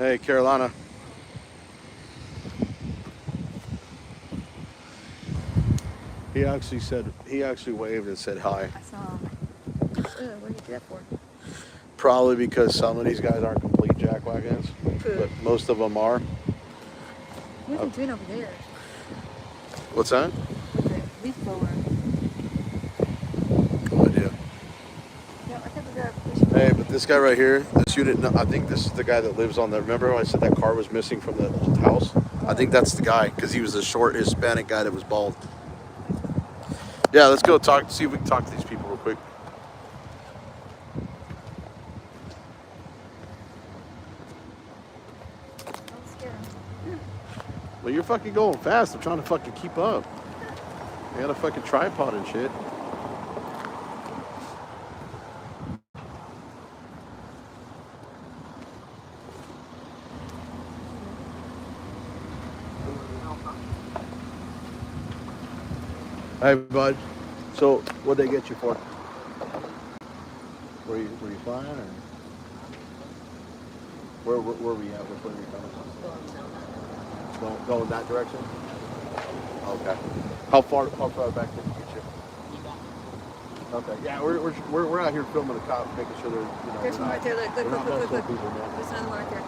Hey, Carolina. He actually waved and said hi. I saw. What did you do that for? Probably because some of these guys aren't complete jackwagons, but most of them are. What are you doing over there? What's that? With the leaf blower. No idea. Yeah, I think we got. Hey, but this guy right here, this unit, I think this is the guy that lives on the. Remember when I said that car was missing from the house? I think that's the guy because he was a short Hispanic guy that was bald. Yeah, let's go talk. See if we can talk to these people real quick. Well, you're fucking going fast. I'm trying to fucking keep up. I got a fucking tripod and shit. Hey, bud. So, what'd they get you for? Were you flying or? Where were we at? Which way were you coming? Going that direction? Okay. How far back did you get you? Okay. Yeah, we're out here filming the cops, making sure they're There's one right there. Look. There's another one right there.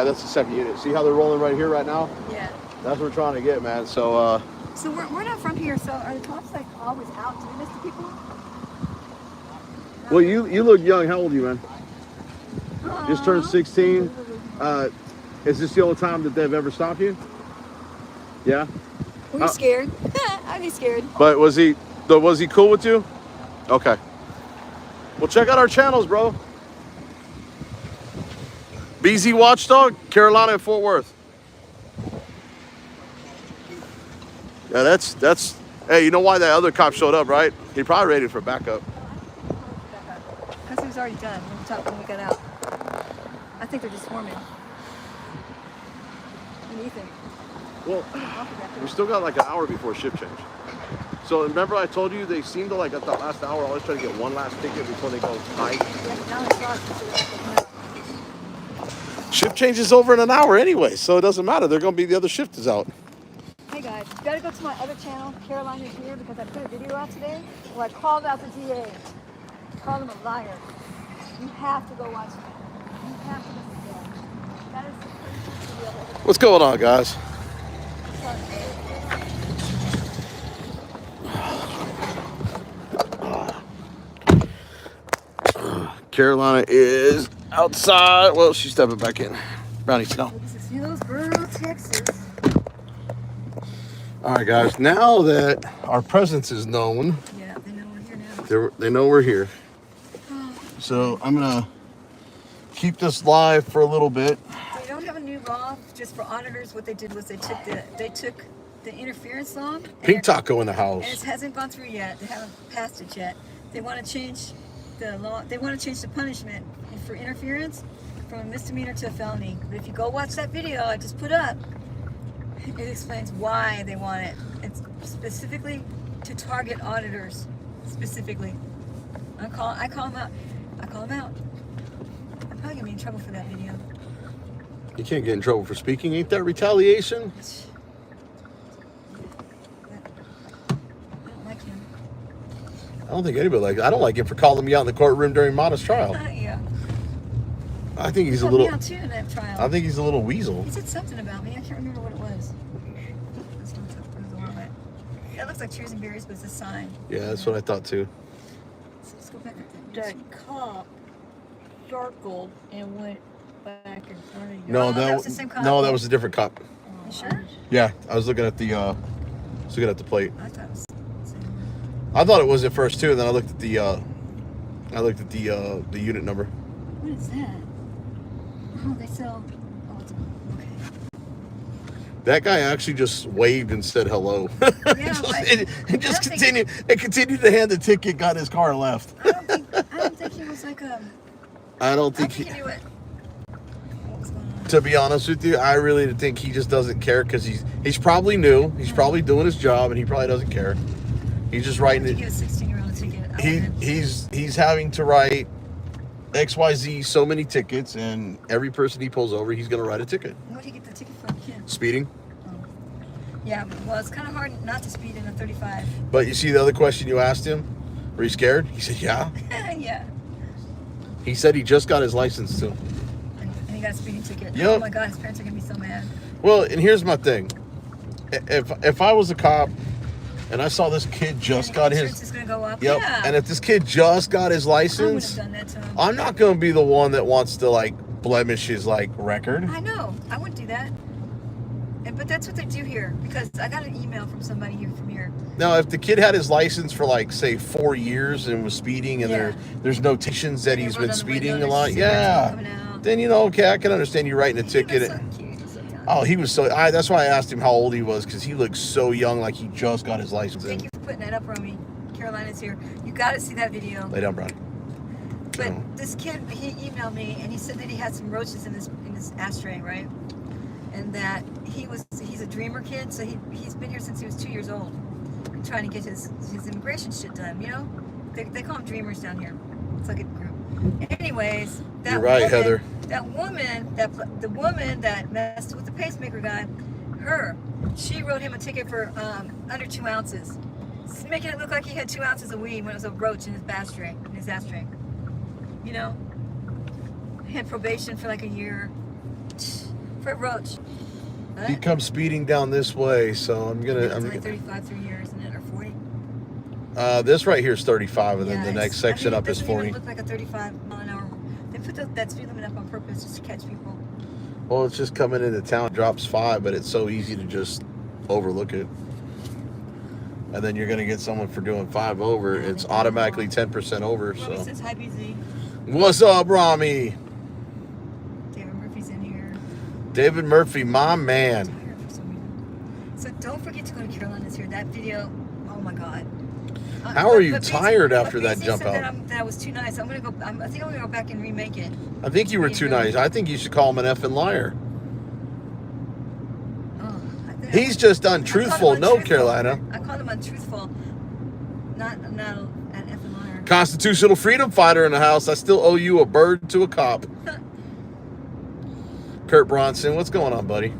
That's the second unit. See how they're rolling right here right now? Yeah. That's what we're trying to get, man. So So we're not from here. So are the cops like always out doing this to people? well, you look young. How old are you, man? Just turned 16. Is this the only time that they've ever stopped you? Yeah. Were you scared? I'd be scared. But was he cool with you? Okay. Well, check out our channels, bro. BZ Watchdog, Carolina and Fort Worth. Yeah, that's. Hey, you know why that other cop showed up, right? He probably ready for backup. Because he was already done when we got out. I think they're just swarming. What do you think? Well, we still got like an hour before shift change. So remember I told you they seem to like at the last hour always try to get one last ticket before they go night. Yeah, but now it's Shift change is over in an hour anyway, so it doesn't matter. They're going to be the other shift is out. Hey guys, you gotta go to my other channel, Carolina's here, because I put a video out today where I called out the DA. Called him a liar. You have to go watch it. You have to listen to that. That is the craziest video I've ever. What's going on, guys? Carolina is outside. Well, she's stepping back in. Brownie, sit down. This is Hillsboro, Texas. All right, guys. Now that our presence is known, Yeah, they know we're here now. they know we're here. So I'm gonna keep this live for a little bit. They don't have a new law just for auditors. What they did was they took the interference law. Pink Taco in the And house. it hasn't gone through yet. They haven't passed it yet. They want to change the law. They want to change the punishment for interference from a misdemeanor to a felony. But if you go watch that video I just put up, it explains why they want it. It's specifically to target auditors. Specifically, I call them out. I'm probably gonna be in trouble for that video. You can't get in trouble for speaking. Ain't that retaliation? I don't like him. I don't think anybody likes it. I don't like him for calling me out in the courtroom during Mata's trial. Yeah. I think he's a Called me little. out too in that trial. I think he's a little weasel. He said something about me. I can't remember what it was. That looks like cheers and berries, but it's a sign. Yeah, that's what I thought too. So let's go back to That cop circled and went back in front of you. No, that was the same cop. No, that was a different cop. You sure? Yeah, I was looking at the plate. I thought it was the same. I thought it was at first too, and then I looked at the unit number. What is that? Oh, they sell. Oh, it's okay. That guy actually just waved and said hello. Yeah, and just continued to hand the ticket, got his car and left. I don't think he was like a. I don't I think think he knew what was going on. to be honest with you, I really think he just doesn't care because he's probably new. He's probably doing his job and he probably doesn't care. He's just writing I it. give a 16-year-old a ticket. He's having to write XYZ so many tickets, and every person he pulls over, he's going to write a ticket. What did he get the ticket for? Kid? Speeding. Oh. Yeah, well, it's kind of hard not to speed in a 35. But you see the other question you asked him? Were you scared? He said, yeah. Yeah. He said he just got his license too. And he got a speeding ticket. Yep. Oh my God, his parents are going to be so mad. Well, and here's my thing. If I was a cop and I saw this kid just got insurance his... is going to go up. Yep. Yeah. And if this kid just got his I would license, have done that to him. I'm not going to be the one that wants to, like, blemish his, like, record. I know. I wouldn't do that. But that's what they do here, because I got an email from somebody here from here. Now, if the kid had his license for, like, say, 4 years and was speeding, and Yeah. there's notations that he's They wrote been on the window, speeding a there's lot, cigarettes yeah, coming out. then, you know, okay, I can understand you writing a He ticket. was so cute. He was so young. Oh, he was so... that's why I asked him how old he was, because he looked so young, like he just got his license. Thank you for putting that up, Romy. Carolina's here. You got to see that video. Lay down, Brian. But Oh. this kid, he emailed me, and he said that he had some roaches in his ashtray, right? And that he's a dreamer kid, so he's been here since he was 2 years old, and trying to get his immigration shit done. You know, they call them dreamers down here. It's like a group. Anyways, that You're right, woman, Heather. The woman that messed with the pacemaker guy, she wrote him a ticket for under 2 ounces, making it look like he had 2 ounces of weed when it was a roach in his ashtray. You know, he had probation for like a year for a roach. He comes speeding down this way, so I'm gonna... It's like 35 3 years, isn't it, or 40? This right here is 35, and then Yeah, the it's- next section I mean, up is It 40. doesn't even look like a 35 mile an hour. They put that speed limit up on purpose just to catch people. Well, it's just coming into town, drops 5, but it's so easy to just overlook it. And then you're gonna get someone for doing 5 over. Yeah, It's they do. automatically 10% over. Romy So, says hi, BZ. what's up, Rami? David Murphy's in here. David Murphy, my man. I'm tired for some reason. So don't forget to go to Carolina's here. That video, oh my God. How are you but BZ tired after but that BZ jump said out? that I was too nice. I think I'm gonna go back and remake it. I think you were too nice. I think you should call him an effing liar. Oh, He's just I called untruthful. him No, untruthful. Carolina. I called him untruthful, not an effing liar. Constitutional freedom fighter in the house. I still owe you a bird to a cop. Kurt Bronson, what's going on, buddy?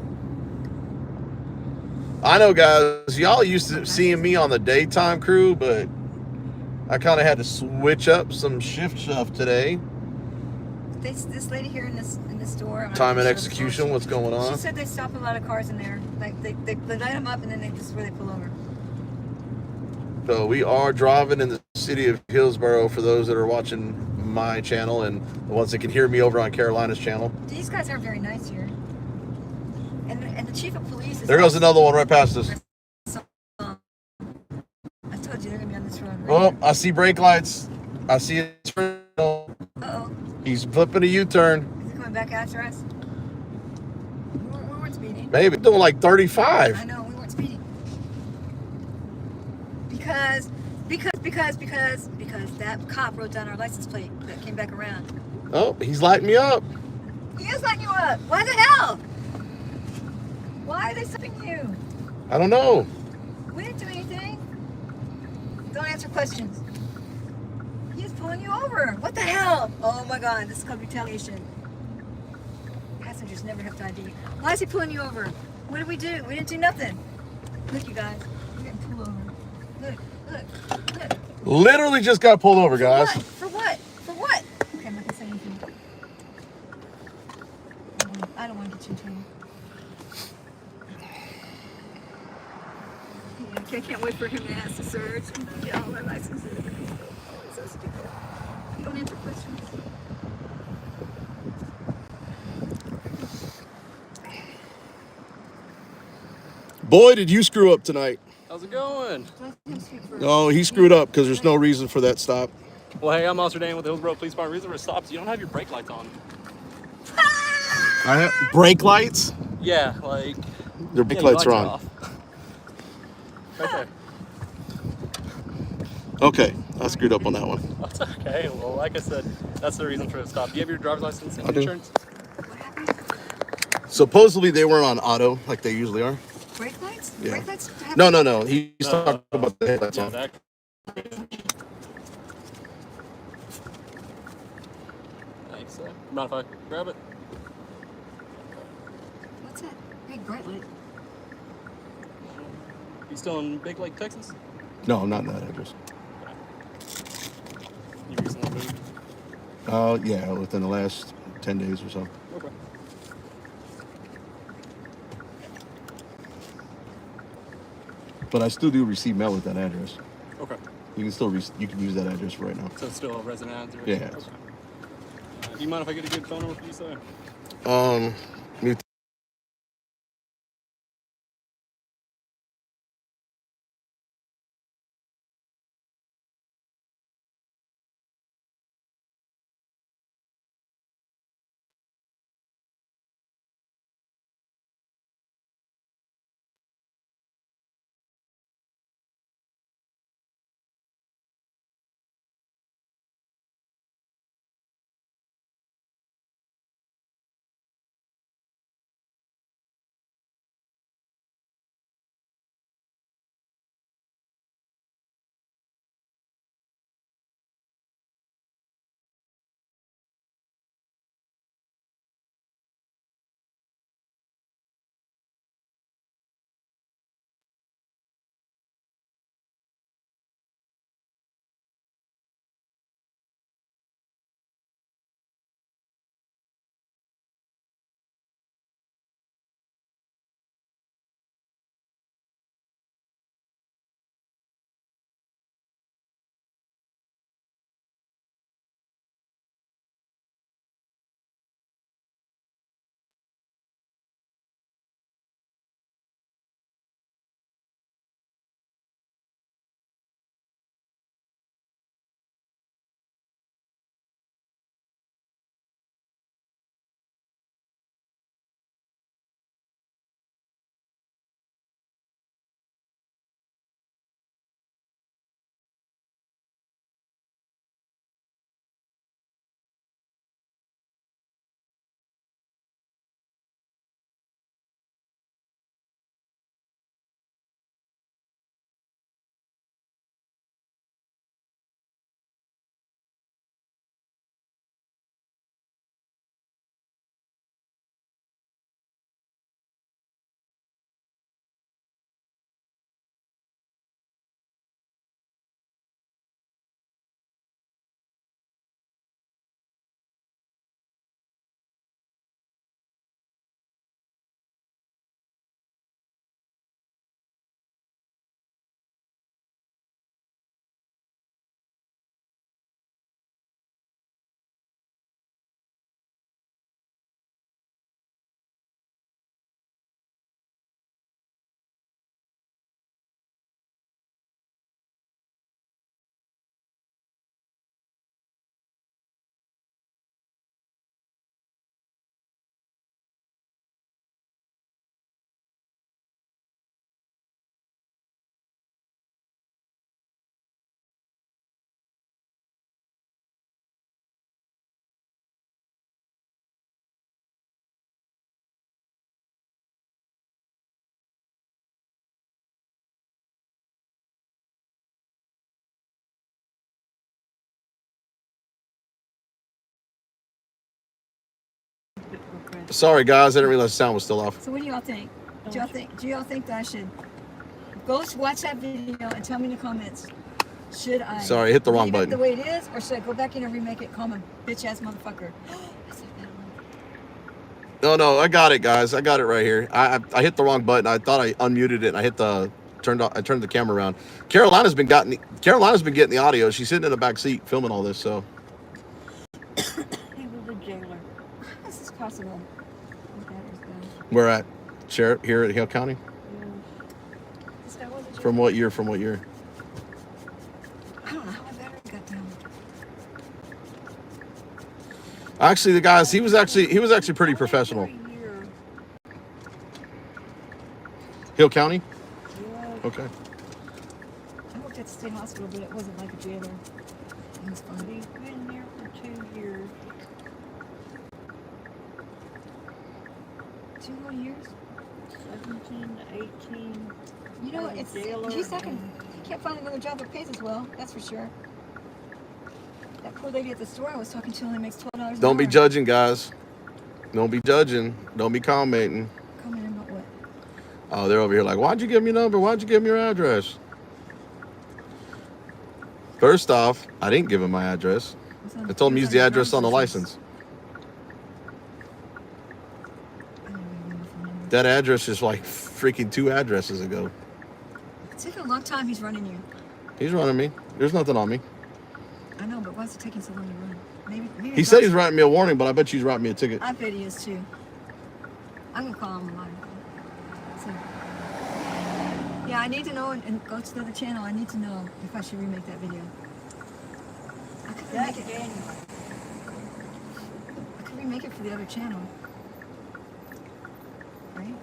I know, guys, y'all used to seeing me on the daytime crew, but I kind of had to switch up some shift stuff today. This lady here in this store. I'm Time not and sure the execution, store, what's going She on? said they stop a lot of cars in there. Like they light them up and then this is where they pull over. So we are driving in the city of Hillsboro for those that are watching my channel and the ones that can hear me over on Carolina's channel. These guys aren't very nice here. And the chief of police is. There goes another one right past us. I told you they're gonna be on this road. Oh, I see brake lights. I see it. Uh-oh. He's flipping a U-turn. Is he coming back after us? We weren't speeding. Maybe doing like 35. I know, we weren't speeding. Because that cop wrote down our license plate that came back around. Oh, he's lighting me up. He is lighting you up. Why the hell? Why are they stopping you? I don't know. We didn't do anything. Don't answer questions. He is pulling you over. What the hell? Oh my God, this is called retaliation. Passengers never have to ID. Why is he pulling you over? What did we do? We didn't do nothing. Look, you guys. We're getting pulled over. Look. Literally just got pulled over, guys. For what? For what? Okay, I'm not gonna say anything. I don't want to get you in trouble. I can't wait for him to ask the search. Yeah, all my licenses. It's so stupid. Don't answer questions. Boy, did you screw up tonight. How's it going? Let him speak first. Oh, he screwed up because there's no reason for that stop. Well, hey, I'm Officer Dan with the Hillsboro Police Department. Reason for stops, you don't have your brake lights on. I have brake lights? Yeah, like... Their brake yeah, your lights are on. off. Right there. Okay, I screwed up on that one. That's okay. Well, like I said, that's the reason for the stop. Do you have your driver's license and I do. insurance? What happened? Supposedly they weren't on auto like they usually are. Brake lights? Yeah. Brake lights? have- No. He's talking about the headlights Yeah, on. that. So, mind if I grab it? What's that big bright light? You still in Big Lake, Texas? No, I'm not in that address. You recently moved? Yeah, within the last 10 days or so. Okay. But I still do receive mail with that address. Okay. You can still you can use that address right now. So it's still a resident address? Yeah. Okay. Do you mind if I get a good phone number for you, sir? Me Sorry, guys. I didn't realize the sound was still off. So what do y'all think? Do y'all think that I should go watch that video and tell me in the comments? Should I? Sorry, I hit the wrong leave it button. the way it is, or should I go back in and remake it? Call him a bitch ass motherfucker. No, I got it, guys. I got it right here. I hit the wrong button. I thought I unmuted it. And I hit the I turned the camera around. Carolina's been getting the audio. She's sitting in the back seat filming all this. So He was a jailer. How is this possible? we're at Sheriff here at Hale County. This guy was a From what year? From what year? I don't know how my battery got down. Actually, the guys, he was actually pretty professional. Hill County? Yeah. Okay. I worked at the state hospital, but it wasn't like a jailer. It was fun. He's been there for 2 years. 2 more years? 17 to 18. You know, As a jailer he can't find another job that pays as well. That's for sure. That poor lady at the store I was talking to only makes $12 an hour. Don't be judging, guys. Don't be judging. Don't be commenting. Commenting about what? Oh, they're over here like, why'd you give me your number? Why'd you give me your address? First off, I didn't give him my address. I told him use the address on the license. That address is like freaking 2 addresses ago. It's taking a long time he's running you. He's running me. There's nothing on me. I know, but why is it taking so long to run? Maybe He said he's writing me a warning, but I bet he's writing me a ticket. I bet he is too. I'm gonna call him tomorrow. So, yeah, I need to know and go to the other channel. I need to know if I should remake that video. I could remake it. I could remake it for the other channel. Right?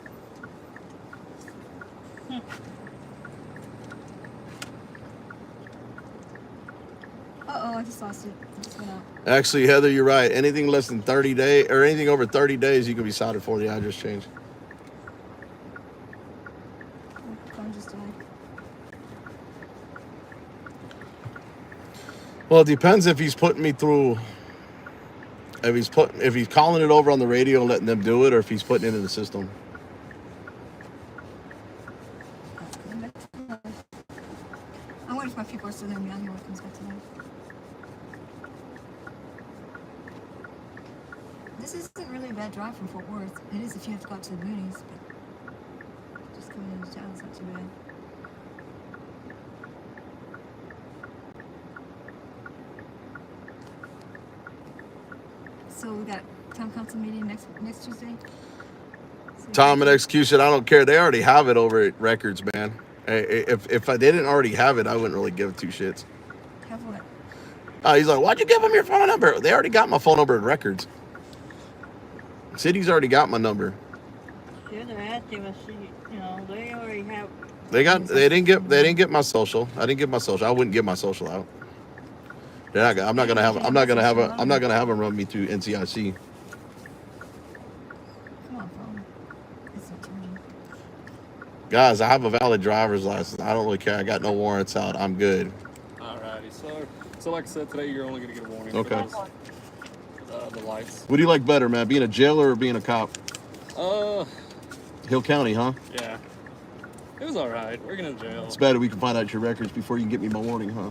Uh-oh, I just lost it. It just went out. Actually, Heather, you're right. Anything less than 30 days or anything over 30 days, you can be cited for the address change. Phone just died. Well, it depends if he's putting me through. If he's calling it over on the radio and letting them do it, or if he's putting it in the system. I wonder if my people are still going to be on here when it comes back to life. This isn't really a bad drive from Fort Worth. It is if you have to go out to the boonies, but just coming into town is not too bad. So we got town council meeting next Tuesday. So Time and execution, I don't care. They already have it over at Records, man. If they didn't already have it, I wouldn't really give 2 shits. have what? He's like, why'd you give them your phone number? They already got my phone number at Records. City's already got my number. The other active, they already have. They didn't get my social. I didn't give my social. I wouldn't give my social out. I'm not gonna have them run me through NCIC. Come on, phone. It's not turning. Guys, I have a valid driver's license. I don't really care. I got no warrants out. I'm good. Alrighty, so like I said, today you're only gonna get a warning. Okay. For the lights. What do you like better, man? Being a jailer or being a cop? Hill County, huh? Yeah. It was alright. Working in jail. It's better we can find out your records before you can get me my warning, huh?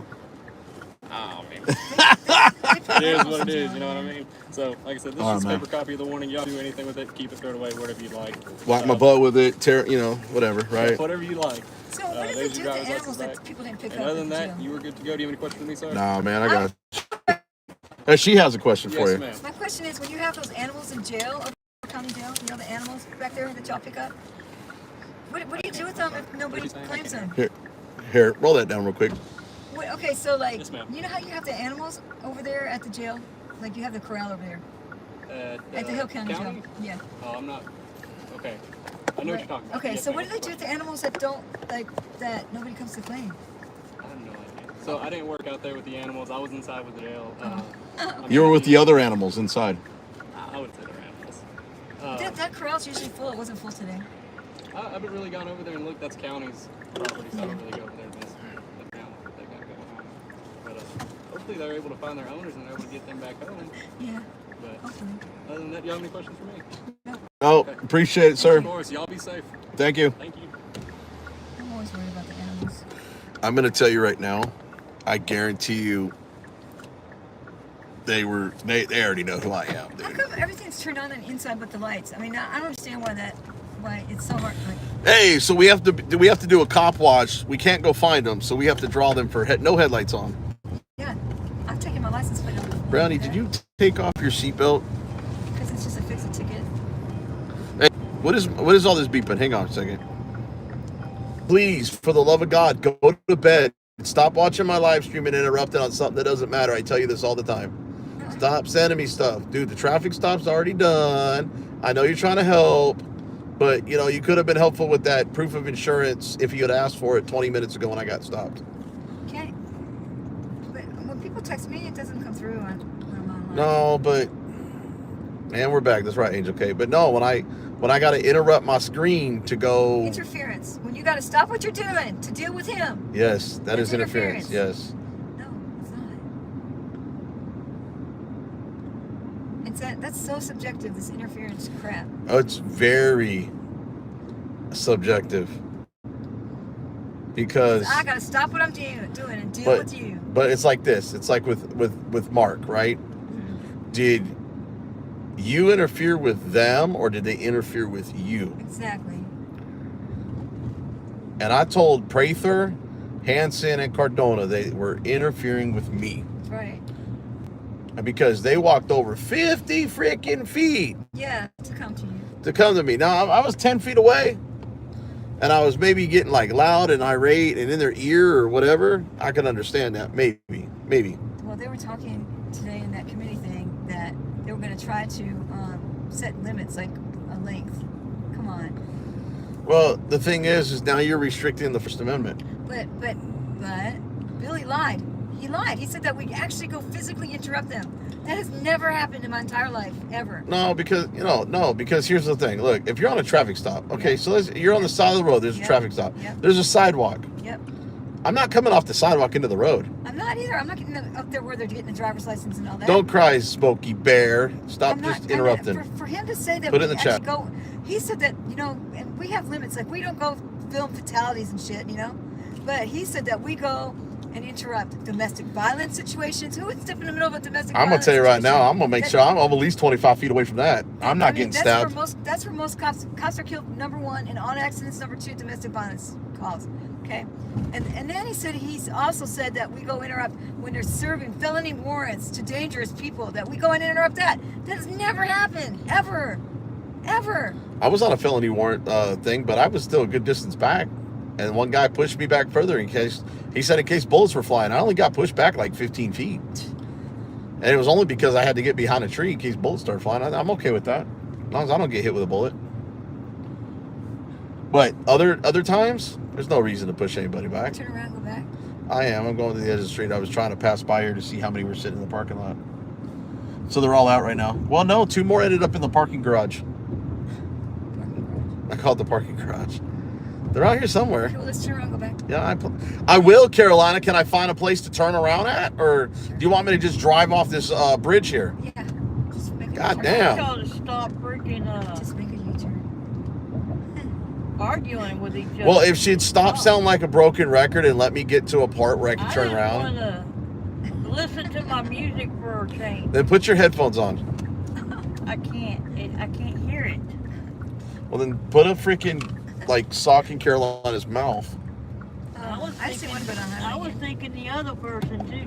Oh, man. It is what it is, you know what I mean? So, like I said, this is a paper copy of the warning. Y'all do anything with it, keep it, throw it away, whatever you like. Wipe my butt with it, tear, whatever, right? Whatever you like. So what does it do to animals that people didn't pick and up? other than at that, jail? you were good to go. Do you have any questions for me, sir? Nah, man, I got it. She has a question for you. Yes, ma'am. My question is, when you have those animals in jail, county jail, the animals back there that y'all pick up, what do you do with them if nobody claims them? Here, roll that down real quick. Okay, so like, Yes, ma'am. you know how you have the animals over there at the jail? Like you have the corral over there at the Hill County jail. Yeah. Oh, I'm not. Okay. I know what you're talking about. Okay, Yes, so ma'am. what do they do with the animals that don't, like, that nobody comes to claim? I have no idea. So I didn't work out there with the animals. I was inside with the jail. You were with the other animals inside. I would say they're animals. That corral's usually full. It wasn't full today. I haven't really gone over there and looked. That's county's property, so I don't really go over there and mess around what they got going on. But hopefully they're able to find their owners and they're able to get them back home. Yeah. But Hopefully. other than that, do you have any questions for me? Oh, appreciate it, sir. Of course. Y'all be safe. Thank you. Thank you. I'm always worried about the animals. I'm going to tell you right now, I guarantee you they already know who I am, How dude. come everything's turned on inside but the lights? I mean, I don't understand why it's so hard. Like, Hey, so we have to do a cop watch. We can't go find them, so we have to draw them for no headlights on. yeah, I'm taking my license plate off. Brownie, did you take off your seatbelt? Because it's just a fix a ticket. Hey, what is all this beeping? Hang on a second. Please, for the love of God, go to bed. Stop watching my live stream and interrupting on something that doesn't matter. I tell you this all the time. Stop sending me stuff. Dude, the traffic stop's already done. I know you're trying to help, but, you could have been helpful with that proof of insurance if you had asked for it 20 minutes ago when I got stopped. Okay. But when people text me, it doesn't come through on online. No, but... And we're back. That's right, Angel K. But no, when I got to interrupt my screen to go... Interference. When you got to stop what you're doing to deal with him. Yes, that That's is interference. Yes. No, it's not. that's so subjective, this interference crap. Oh, it's very subjective. Because I gotta stop what I'm doing and deal with you. But it's like this. It's like with Mark, right? Mm-hmm. Did you interfere with them or did they interfere with you? Exactly. And I told Prather, Hansen, and Cardona they were interfering with me. Right. And because they walked over 50 freaking feet. Yeah, to come to you. To come to me. Now, I was 10 feet away. And I was maybe getting like loud and irate and in their ear or whatever. I could understand that. Maybe. Well, they were talking today in that committee thing that they were going to try to set limits, like a length. Come on. Well, the thing is now you're restricting the First Amendment. But Billy lied. He lied. He said that we actually go physically interrupt them. That has never happened in my entire life, ever. No, because because here's the thing. Look, if you're on a traffic stop, okay, so you're on the side of the road. There's a traffic stop. Yep. There's a sidewalk. Yep. I'm not coming off the sidewalk into the road. I'm not either. I'm not getting up there where they're getting the driver's license and all that. Don't cry, Smokey Bear. Stop just interrupting. For him to say that Put it we in the chat. go, he said that, and we have limits. Like, we don't go film fatalities and shit, But he said that we go and interrupt domestic violence situations. Who would step in the middle of a domestic I'm violence gonna tell you right situation? now. I'm gonna make sure I'm at least 25 feet away from that. I'm not getting stabbed. That's where most cops are killed. Number one, and on accidents. Number two, domestic violence calls. Okay, and then he's also said that we go interrupt when they're serving felony warrants to dangerous people. That we go and interrupt that. That has never happened ever. I was on a felony warrant thing, but I was still a good distance back. And one guy pushed me back further in case bullets were flying. I only got pushed back like 15 feet. And it was only because I had to get behind a tree in case bullets started flying. I'm okay with that. As long as I don't get hit with a bullet. But other times, there's no reason to push anybody back. Turn around, go back. I am. I'm going to the edge of the street. I was trying to pass by here to see how many were sitting in the parking lot. So they're all out right now. Well, no, 2 more ended up in the parking garage. I call it the parking garage. They're out here somewhere. Okay, well, let's turn around, go back. Yeah, I will, Carolina. Can I find a place to turn around at? Or do you want me to just drive off this bridge here? Yeah. Just make a God U-turn. damn. Y'all to stop freaking Just make a U-turn. arguing with each other. Well, if she'd stop sounding like a broken record and let me get to a part where I can turn around. I just want to listen to my music for a change. Then put your headphones on. I can't. I can't hear it. Well, then put a freaking, sock in Carolina's mouth. I see one, but I was thinking the other person too.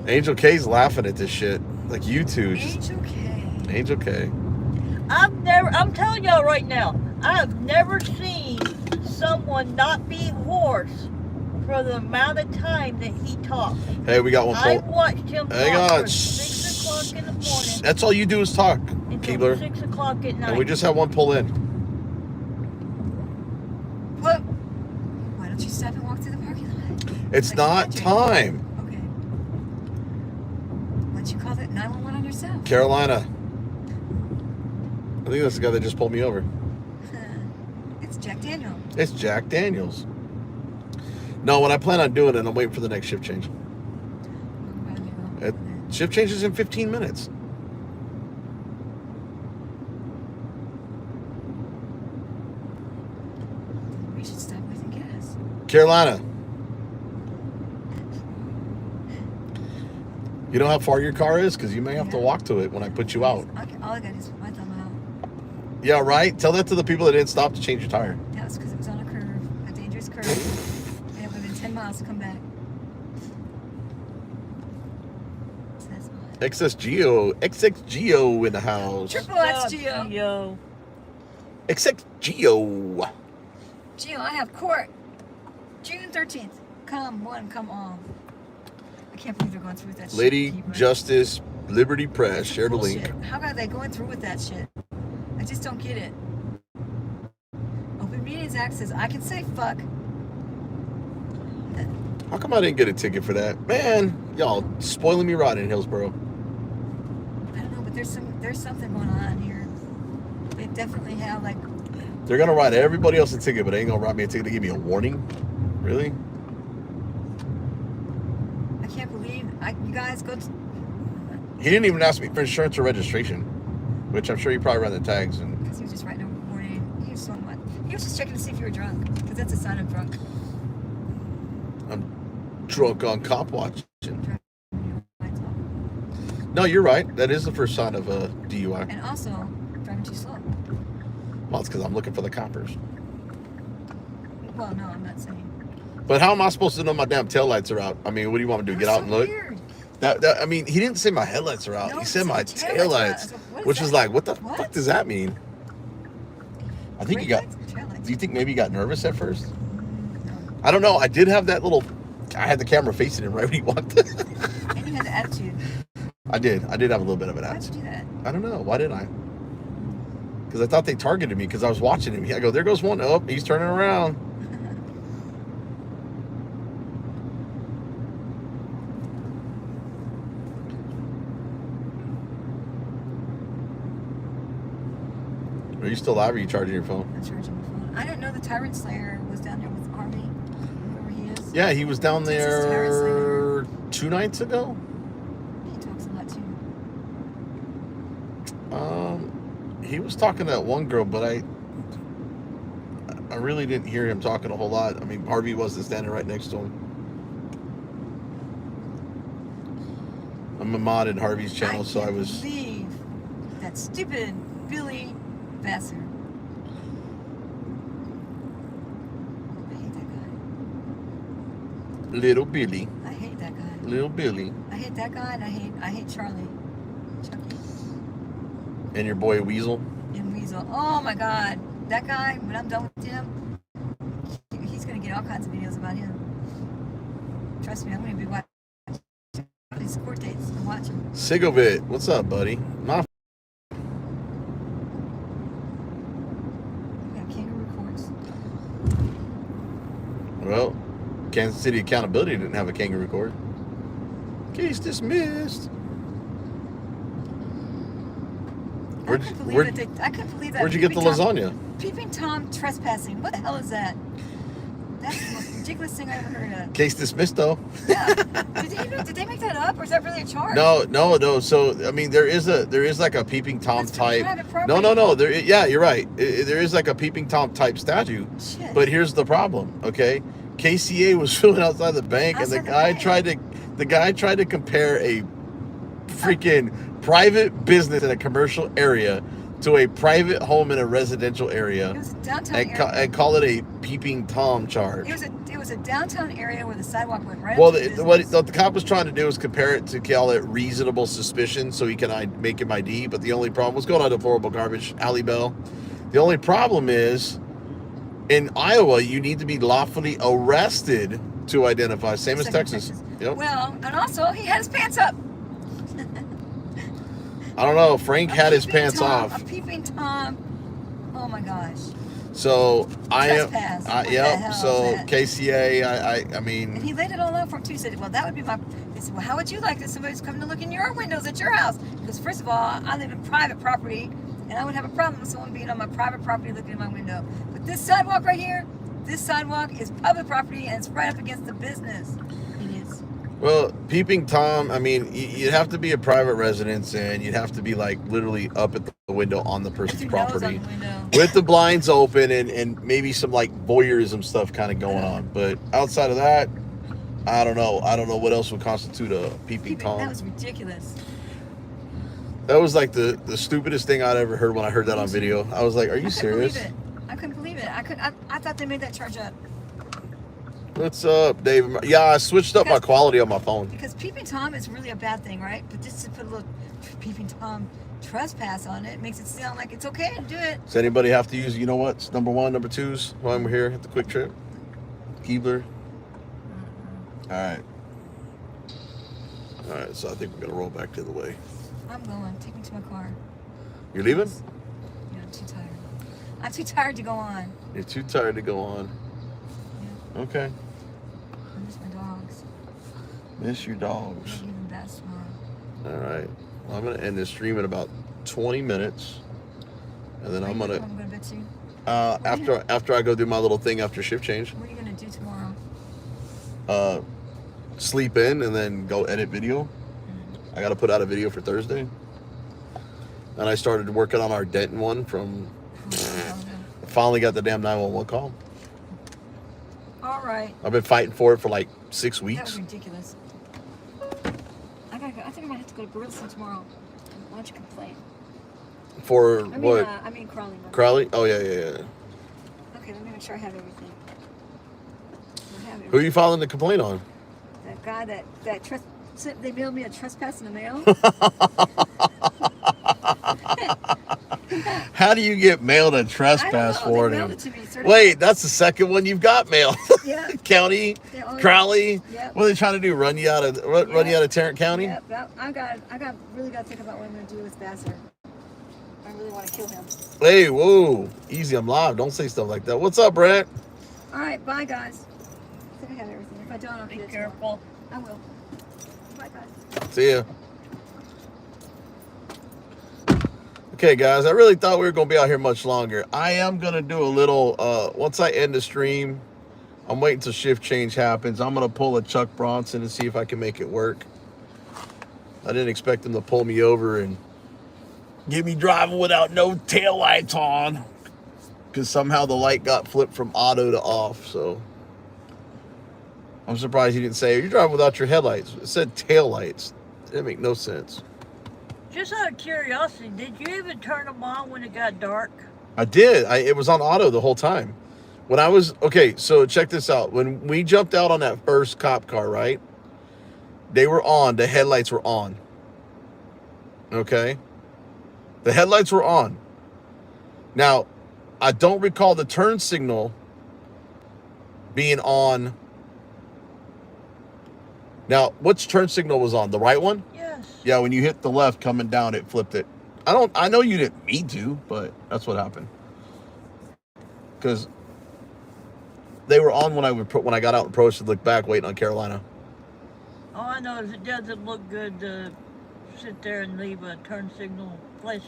Angel K's laughing at this shit. Like you two. Angel K. Angel K. I'm telling y'all right now, I've never seen someone not be hoarse for the amount of time that he talks. Hey, we got one I pull. watched him Hang talk on. from 6 o'clock in the morning That's all you do is talk, until Keebler. 6 o'clock at night. And we just have one pull in. What? Why don't you stop and walk through the parking lot? It's Like not magic. time. Okay. Why don't you call that 911 on yourself? Carolina. I think that's the guy that just pulled me over. It's Jack Daniel. It's Jack Daniels. No, what I plan on doing, and I'm waiting for the next shift change. Shift change is in 15 minutes. We should stop wasting gas. Carolina. You know how far your car is? Because you may have to walk to it when I put you out. All I got is my thumb out. Yeah, right? Tell that to the people that didn't stop to change your tire. That was because it was on a curve, a dangerous curve. And it would have been 10 miles to come back. So that's why. XXGeo in the house. Triple X Geo. Yo. XXGeo. Geo, I have court. June 13th. Come one, come all. I can't believe they're going through with that Lady shit. Justice Liberty Press. Share the link. Bullshit. How are they going through with that shit? I just don't get it. Open Meetings Act says I can say fuck. How come I didn't get a ticket for that? Man, y'all spoiling me rotten in Hillsboro. I don't know, but there's something going on here. They definitely have They're gonna write everybody else a ticket, but they ain't gonna write me a ticket to give me a warning. Really? I can't believe you guys go. He didn't even ask me for insurance or registration, which I'm sure he probably ran the tags. And Because he was just writing a warning. He was so much. He was just checking to see if you were drunk, because that's a sign of drunk. I'm drunk on cop watching. Driving your lights off. No, you're right. That is the first sign of a DUI. And also driving too slow. Well, it's because I'm looking for the coppers. Well, no, I'm not saying. But how am I supposed to know my damn taillights are out? I mean, what do you want me to do? Get out and look? Weird. I mean, he didn't say my headlights are out. No, He said my taillights are out. taillights, What which is was that? like, what the What? fuck does that mean? I think Brake you got. lights or tail lights? Do you think maybe you got nervous at first? No. I don't know. I did have that little. I had the camera facing him right when he walked in. And you had the attitude. I did have a little bit of an Why'd attitude. you do that? I don't know. Why did I? Because I thought they targeted me because I was watching him. I go, there goes one. Oh, he's turning around. Are you still live or are you charging your phone? I'm charging my phone. I didn't know the Tyrant Slayer was down there with Army. Whoever he is. Yeah, he was down Texas Tyrant there 2 nights ago. He talks a lot too. He was talking to that one girl, but I really didn't hear him talking a whole lot. I mean, Harvey wasn't standing right next to him. I'm a mod in Harvey's channel, so I was. Believe that stupid Billy Vassar. I hate that guy. Little Billy. I hate that guy. Little Billy. I hate that guy, and I hate Charlie. Chucky And your boy Weasel. and Weasel. Oh my God, that guy. When I'm done with him, he's gonna get all kinds of videos about him. Trust me, I'm gonna be watching these court dates and watching. Sigovit. What's up, buddy? My We got kangaroo courts. Well, Kansas City Accountability didn't have a kangaroo court. Case dismissed. I couldn't believe that. Where'd you get the Peeping Tom- lasagna? Peeping Tom trespassing. What the hell is that? That's the most ridiculous thing I ever heard of. Case dismissed, though. Yeah. Did they make that up, or is that really a charge? No. So I mean, there is like a peeping Tom That's for type. private property. No. Yeah, you're right. There is like a peeping Tom type statute. Shit. But here's the problem. Okay, KCA was filming outside the bank, and the Outside the guy tried to compare a freaking private business in a commercial area to a private home in a residential area, It was a downtown and, area. and call it a peeping Tom charge. It was a downtown area where the sidewalk went right Well, up to what business. the cop was trying to do was compare it to call it reasonable suspicion so he can make him ID. But the only problem was going on deplorable garbage, Alley Bell. The only problem is in Iowa, you need to be lawfully arrested to identify. Same as Except in Texas. Yep. Well, and also he had his pants up. I don't know. Frank had his peeping pants Tom, off. A peeping Tom. Oh my gosh. So I am. Trespass. What the Yep. hell So is that? KCA. I And mean. he laid it all out for him too. He said, well, that would be my... He said, well, how would you like that somebody's coming to look in your windows at your house? Because first of all, I live in private property, and I would have a problem with someone being on my private property looking in my window. But this sidewalk right here, this sidewalk is public property, and it's right up against the business. It is. Well, peeping Tom, I mean, you'd have to be a private residence and you'd have to be like literally up at the window on the person's With your nose property on the window. with the blinds open and maybe some like voyeurism stuff kind of going on. But outside of that, I don't know. I don't know what else would constitute a peeping Tom. That was ridiculous. That was like the stupidest thing I'd ever heard when I heard that on video. I was like, are you serious? I couldn't believe it. I thought they made that charge up. What's up, David? Yeah, I switched up my quality on my phone. Because peeping Tom is really a bad thing, right? But just to put a little peeping Tom trespass on it makes it sound like it's okay to do it. Does anybody have to use, you know what? Number one, number twos while we're here at the Quick Trip? Keebler? All right. All right, so I think we're going to roll back the other way. I'm going. Take me to my car. You're leaving? Yeah, I'm too tired. I'm too tired to go on. You're too tired to go on. Yeah, Okay. I miss my dogs. Miss your I'll dogs. give them back tomorrow. All right. Well, I'm going to end this stream in about 20 minutes. And then I'm going to, I'm going to bet you. after I go do my little thing after shift change, What are you going to do tomorrow? sleep in and then go edit video. I got to put out a video for Thursday. And I started working on our Denton one from... Finally got the damn 911 call. All right. I've been fighting for it for like 6 That weeks. was ridiculous. I gotta go. I think I might have to go to Burleson tomorrow. Why don't you complain? For what? I mean Crowley. Crowley? Oh, yeah. Okay, let me make sure I have everything. Who are you filing the complaint on? That guy they mailed me a trespass in the mail. How do you get mailed a trespass warning? They mailed it to me, Wait, that's the second one you've got mailed. Yeah. County, Crowley. Yep. What are they trying to do? Run you out of Tarrant County? Yep. I really got to think about what I'm going to do with Vassar. I really want to kill him. Hey, whoa, easy. I'm live. Don't say stuff like that. What's up, Brett? All right, bye guys. I think I have everything. If I don't, I'll Be get it careful. tomorrow. I will. Bye guys. See ya. Okay, guys, I really thought we were going to be out here much longer. I am going to do a little, once I end the stream, I'm waiting till shift change happens. I'm going to pull a Chuck Bronson and see if I can make it work. I didn't expect him to pull me over and get me driving without no tail lights on, because somehow the light got flipped from auto to off. So I'm surprised he didn't say, you're driving without your headlights. It said tail lights. It didn't make no sense. Just out of curiosity, did you even turn them on when it got dark? I did. It was on auto the whole time. When I was, okay, so check this out. When we jumped out on that first cop car, right? They were on. The headlights were on. Okay? The headlights were on. Now, I don't recall the turn signal being on. Now, which turn signal was on? The right one? Yes. Yeah, when you hit the left coming down, it flipped it. I know you didn't mean to, but that's what happened. Because they were on when I got out and approached to look back, waiting on Carolina. All I know is it doesn't look good to sit there and leave a turn signal flash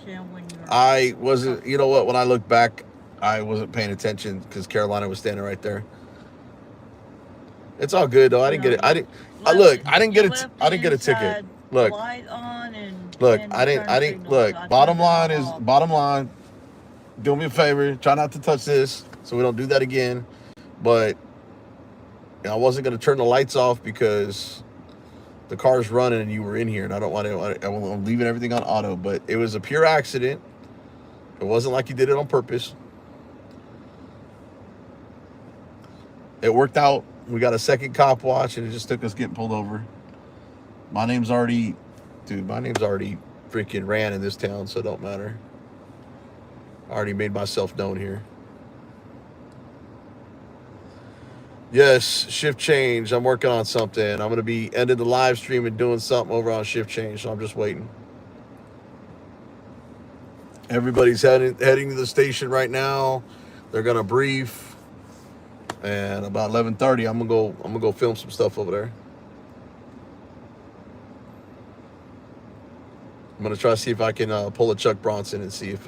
in when you're... I wasn't, you know what, when I look back, I wasn't paying attention because Carolina was standing right there. It's all good though. I didn't get it. I didn't get a ticket. Look, light on and look, I didn't look. Bottom line, do me a favor, try not to touch this so we don't do that again. But I wasn't going to turn the lights off because the car's running and you were in here, and I don't want to. I'm leaving everything on auto. But it was a pure accident. It wasn't like you did it on purpose. It worked out. We got a second cop watch, and it just took us getting pulled over. My name's already freaking ran in this town, so it don't matter. I already made myself known here. Yes, shift change. I'm working on something. I'm going to be ending the live stream and doing something over on shift change, so I'm just waiting. Everybody's heading to the station right now. They're going to brief. And about 11:30, I'm gonna go film some stuff over there. I'm gonna try to see if I can pull a Chuck Bronson and see if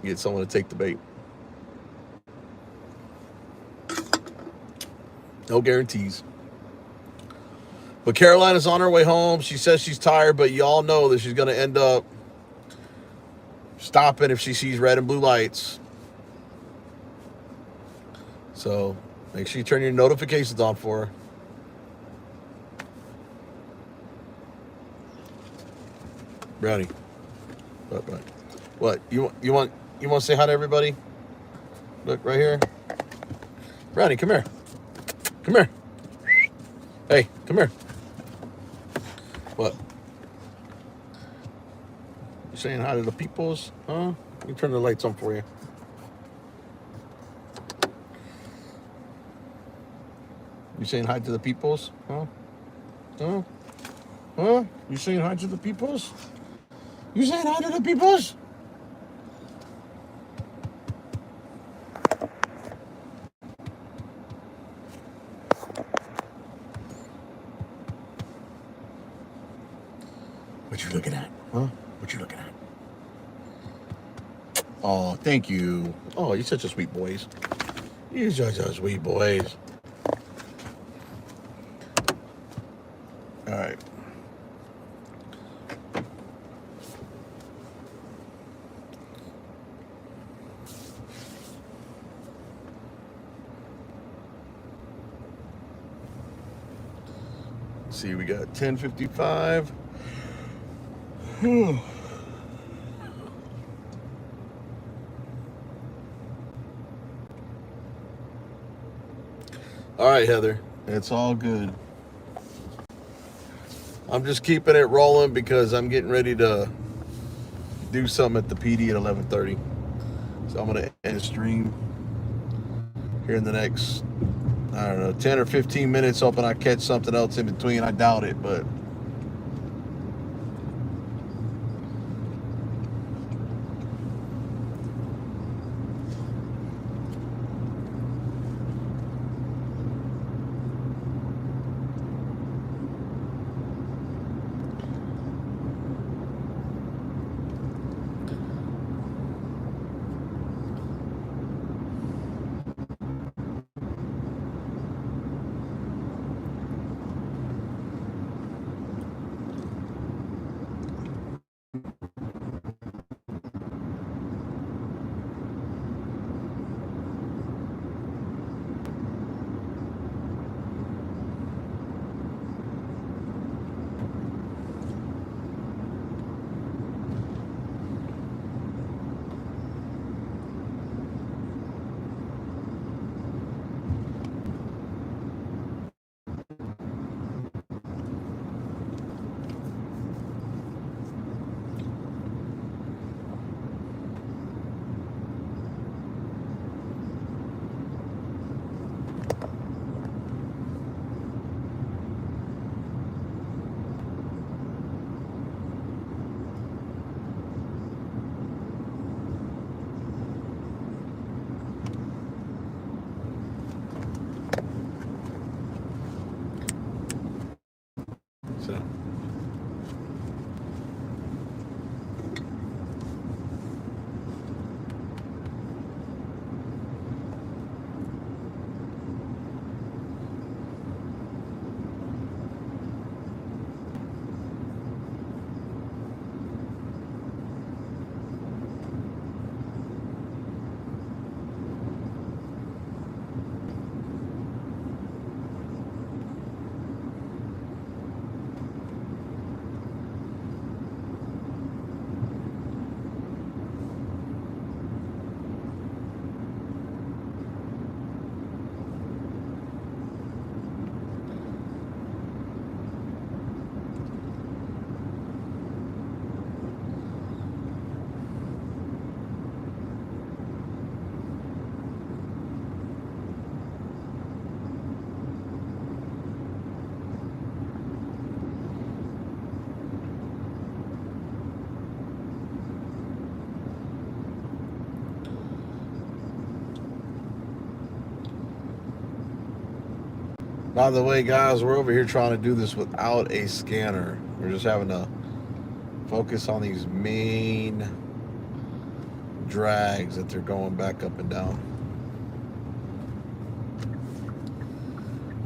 get someone to take the bait. No guarantees. But Carolina's on her way home. She says she's tired, but y'all know that she's gonna end up stopping if she sees red and blue lights. So make sure you turn your notifications on for her. Brownie. What? You want to say hi to everybody? Look right here. Brownie, come here. Come here. Hey, come here. What? You saying hi to the peoples? Huh? Let me turn the lights on for you. You saying hi to the peoples? Huh? Huh? Huh? You saying hi to the peoples? You saying hi to the peoples? What you looking at? Huh? What you looking at? Oh, thank you. Oh, you're such a sweet boys. You're such a sweet boys. All right. See, we got 10:55. All right, Heather, it's all good. I'm just keeping it rolling because I'm getting ready to do something at the PD at 11:30. So I'm gonna end the stream here in the next, I don't know, 10 or 15 minutes, hoping I catch something else in between. I doubt it, but so. By the way, guys, we're over here trying to do this without a scanner. We're just having to focus on these main drags that they're going back up and down.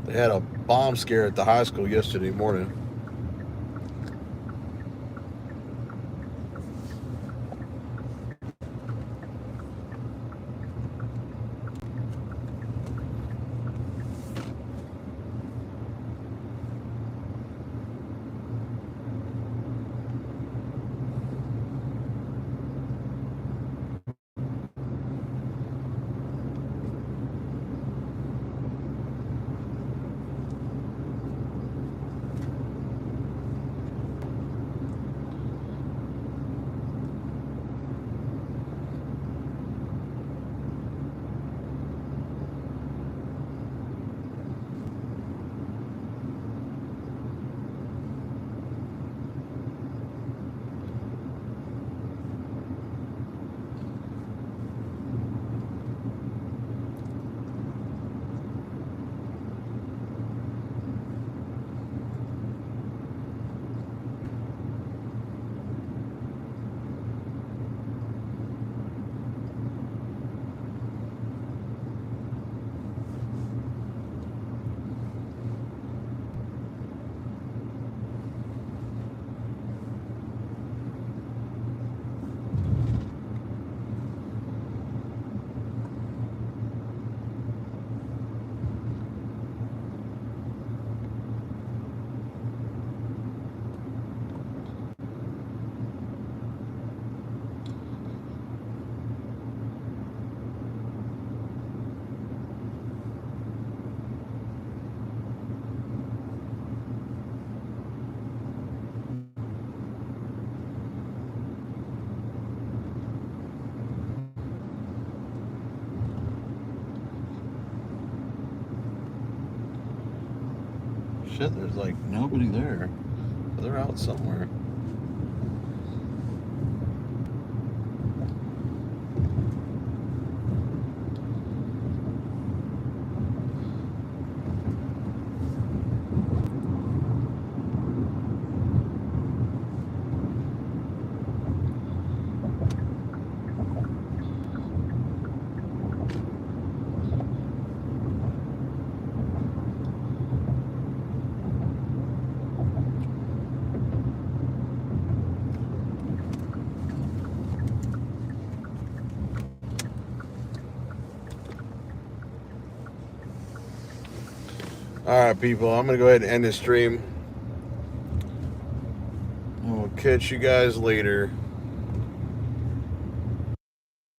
They had a bomb scare at the high school yesterday morning. Shit, there's like nobody there. They're out somewhere. Alright, people, I'm going to go ahead and end this stream. And we'll catch you guys later.